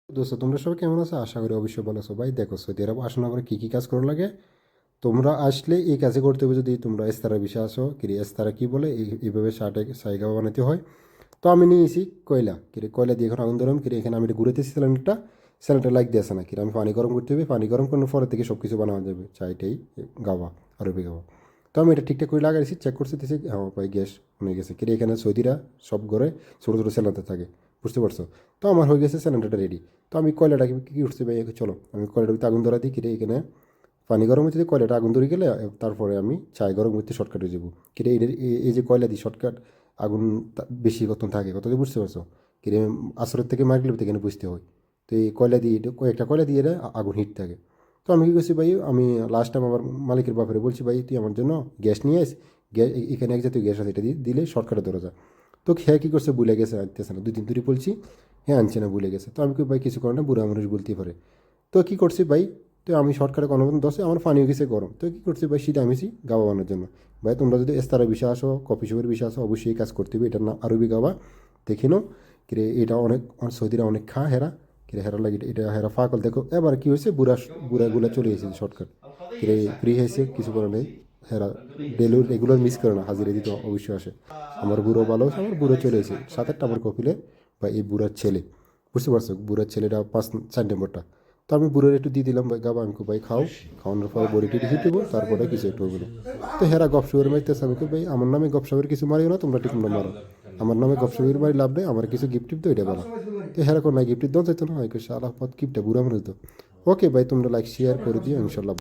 দোস্ত তোমরা সবাই কেমন আছো? আশা করি অবশ্যই ভালো আছো। ভাই দেখো, সৌদি আরব আসানোর পরে কী কী কাজ করা লাগে তোমরা আসলে এই কাজে করতে হবে। যদি তোমরা এস্তারা বিষয় আসো, কিরে এস্তারা কী বলে, এইভাবে সাইগা বানাতে হয়। তো আমি নিয়েছি কয়লা, কিরে কয়লা দিয়ে এখন আগুন ধরলাম। কিরে এখানে আমি এটা ঘুরেতেছি সিলিন্ডারটা লাইক দিয়েছে না। কিরে আমি পানি গরম করতে হবে, পানি গরম করার পরে থেকে সব কিছু বানানো যাবে, চাইটাই গাওয়া আরবি গাওয়া। তো আমি এটা ঠিকঠাক করে লাগাইছি, চেক করতে দিয়েছি, হ্যাঁ ভাই গ্যাস হয়ে গেছে। কিরে এখানে সৌদিরা সব ঘরে ছোটো ছোটো সিলিন্ডার থাকে, বুঝতে পারছো? তো আমার হয়ে গেছে সিলিন্ডারটা রেডি। তো আমি কয়লাটাকে কী করছি ভাই, চলো আমি কয়লাটা আগুন ধরা দিই। কিরে এখানে পানি গরম হচ্ছে, কয়লাটা আগুন ধরে গেলে তারপরে আমি চায় গরম করতে শর্টকাট হয়ে যাবো। কিরে এই যে কয়লা দিই শর্টকাট, আগুন বেশি কতক্ষণ থাকে কত দিয়ে, বুঝতে পারছো? কিরে আসরের থেকে মার্কেট এখানে বুঝতে হয়। তো এই কয়লা দিয়ে এটা কয়েকটা কয়লা দিয়ে এটা আগুন হিট থাকে। তো আমি কী করছি ভাই, আমি লাস্ট টাইম আমার মালিকের ব্যাপারে বলছি, ভাই তুই আমার জন্য গ্যাস নিয়ে আস, গ্যাস এখানে এক জাতীয় গ্যাস আছে, এটা দিয়ে দিলে শর্টকাটে ধরা যায়। তো হ্যাঁ কী করছে, ভুলে গেছে, আনতেছে না, 2 দিন ধরে বলছি, হ্যাঁ আনছে না, ভুলে গেছে। তো আমি কি ভাই কিছু করে না, বুড়া মানুষ বলতেই পারে। তো কী করছি ভাই, তো আমি শর্টকাটে কোনো মতন দশে আমার পানিও গেছে গরম। তো কী করছি ভাই, সেটা আমিছি গাওয়া বানানোর জন্য। ভাই তোমরা যদি এস্তারা বিষয় আসো, কফি শপের বিষয় আসো, অবশ্যই এই কাজ করতে হবে। এটার নাম আরবি গাওয়া। দেখি নো কিরে এটা অনেক সৌদিরা অনেক হেরা। কিরে হেরা লাগে এটা হেরা ফাকল। দেখো এবার কী হয়েছে, বুড়াগুলা চলে এসেছে শর্টকাট। কিরে ফ্রি হয়েছে, কিছু করে নেই। হেরা ডেলি রেগুলার মিস করে না, হাজিরা দিতে অবশ্যই আসে। আমার বুড়ো ভালো আছে, আমার বুড়ো চলে এসেছে 7-8 আমার কপিলে। বা এই বুড়ার ছেলে, বুঝতে পারছো, বুড়ার ছেলেটা 4 নম্বরটা। তো আমি বুড়োর একটু দিয়ে দিলাম, ভাই গাবা, আমি ভাই খাও। খাওয়ানোর পরে বডি টিটি হিট দেবো, তারপরে কিছু একটু হবে না। তো হেরা গপসবের মারতেছে, আমি ভাই আমার নামে গপসবের কিছু মারিও না, তোমরা মারো। আমার নামে গপসবের মারি লাভ নেই, আমার কিছু গিফট টিপ তো এটা বলা। তো হেরা কোন না গিফট দাও যেত না, হয় শালা পথ গিফটটা বুড়া মানুষ তো। ওকে ভাই, তোমরা লাইক শেয়ার করে দিও ইনশাল্লাহ।